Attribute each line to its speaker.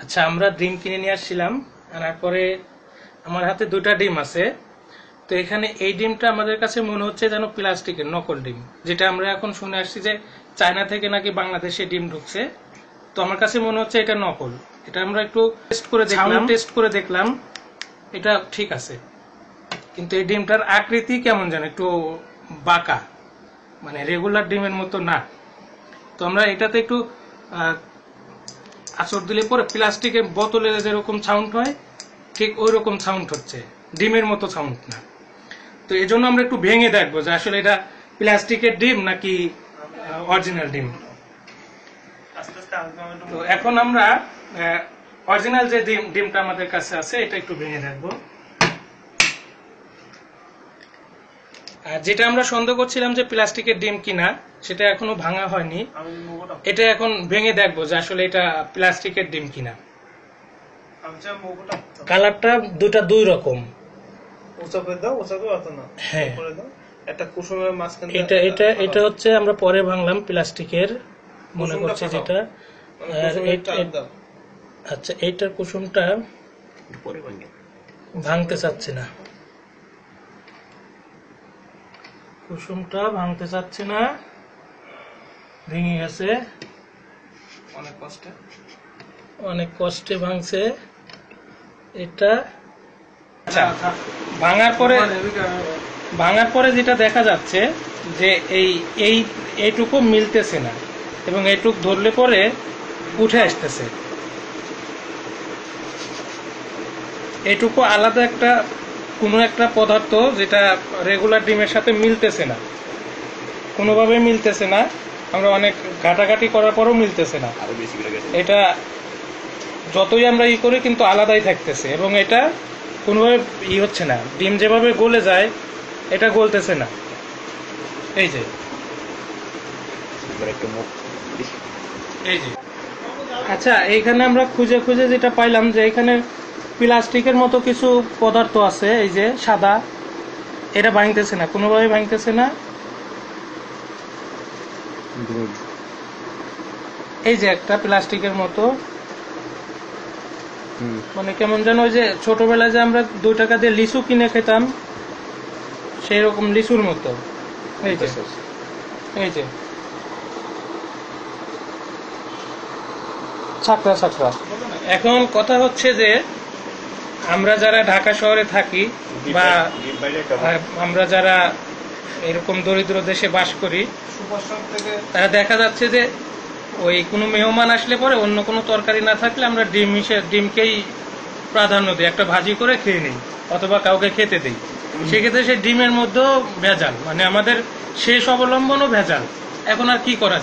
Speaker 1: আচ্ছা, আমরা ডিম কিনে নিয়ে আসছিলাম, আনার পরে আমার হাতে দুটা ডিম আছে। তো এখানে এই ডিমটা আমাদের কাছে মনে হচ্ছে যেন প্লাস্টিকের নকল ডিম, যেটা আমরা এখন শুনে আসছি যে চায়না থেকে নাকি বাংলাদেশে ডিম ঢুকছে। তো আমার কাছে মনে হচ্ছে এটা নকল। এটা আমরা একটু টেস্ট করে দেখলাম এটা ঠিক আছে, কিন্তু এই ডিমটার আকৃতি কেমন যেন একটু বাঁকা, মানে রেগুলার ডিমের মতো না। তো আমরা এটাতে একটু আঁচড় দিলে পরে প্লাস্টিকের বোতলে যেরকম সাউন্ড হয় ঠিক ওই রকম সাউন্ড হচ্ছে, ডিমের মতো সাউন্ড না। তো এই জন্য আমরা একটু ভেঙে দেখবো যে আসলে এটা প্লাস্টিকের ডিম নাকি অরিজিনাল ডিম। তো এখন আমরা অরিজিনাল যে ডিমটা আমাদের কাছে আছে এটা একটু ভেঙে দেখবো। আর যেটা আমরা সন্দেহ করছিলাম যে প্লাস্টিকের ডিম কিনা, সেটা এখনো ভাঙা হয়নি। এটা এখন ভেঙে দেখবো যে আসলে এটা প্লাস্টিকের ডিম কিনা। কালারটা দুই রকম। হ্যাঁ, এটা হচ্ছে আমরা পরে ভাঙলাম প্লাস্টিকের মনে করছে যেটা। আচ্ছা, এইটার কুসুমটা ভাঙতে চাচ্ছে না, কুসুমটা ভাঙতে চাচ্ছে না, ভেঙে গেছে অনেক কষ্টে ভাঙছে এটা। আচ্ছা, ভাঙার পরে যেটা দেখা যাচ্ছে যে এইটুকু মিলতেছে না, এবং এইটুকু ধরলে পরে উঠে আসতেছে। এইটুকু আলাদা কোনো একটা পদার্থ যেটা রেগুলার ডিমের সাথে মিলতেছে না, কোনোভাবে মিলতেছে না। আমরা অনেক ঘাটাঘাটি করার পরও মিলতেছে না। এটা যতই আমরা করি কিন্তু আলাদাই থাকতেছে, এবং এটা কোনোভাবে হচ্ছে না। ডিম যেভাবে গলে যায় এটা গলতেছে না। এই যে আচ্ছা, এইখানে আমরা খুঁজে খুঁজে যেটা পাইলাম যে এখানে প্লাস্টিকের মতো কিছু পদার্থ আছে, এই যে সাদা, এটা ভাঙতেছে না, কোনোভাবে ভাঙতেছে না। এই যে একটা প্লাস্টিকের মতো, মানে কেমন যেন ওই যে ছোটবেলায় যে আমরা 2 টাকা দিয়ে লিচু কিনে খেতাম সেই রকম লিচুর মতো। এই যে ছাকরা ছাকরা। এখন কথা হচ্ছে যে আমরা যারা ঢাকা শহরে থাকি বা আমরা যারা এরকম দরিদ্র দেশে বাস করি, তারা দেখা যাচ্ছে যে ওই কোনো মেহমান আসলে পরে অন্য কোনো তরকারি না থাকলে আমরা ডিমকেই প্রাধান্য দিই, একটা ভাজি করে খেয়ে নিই অথবা কাউকে খেতে দিই। সেক্ষেত্রে সে ডিমের মধ্যেও ভেজাল, মানে আমাদের শেষ অবলম্বনও ভেজাল। এখন আর কি করা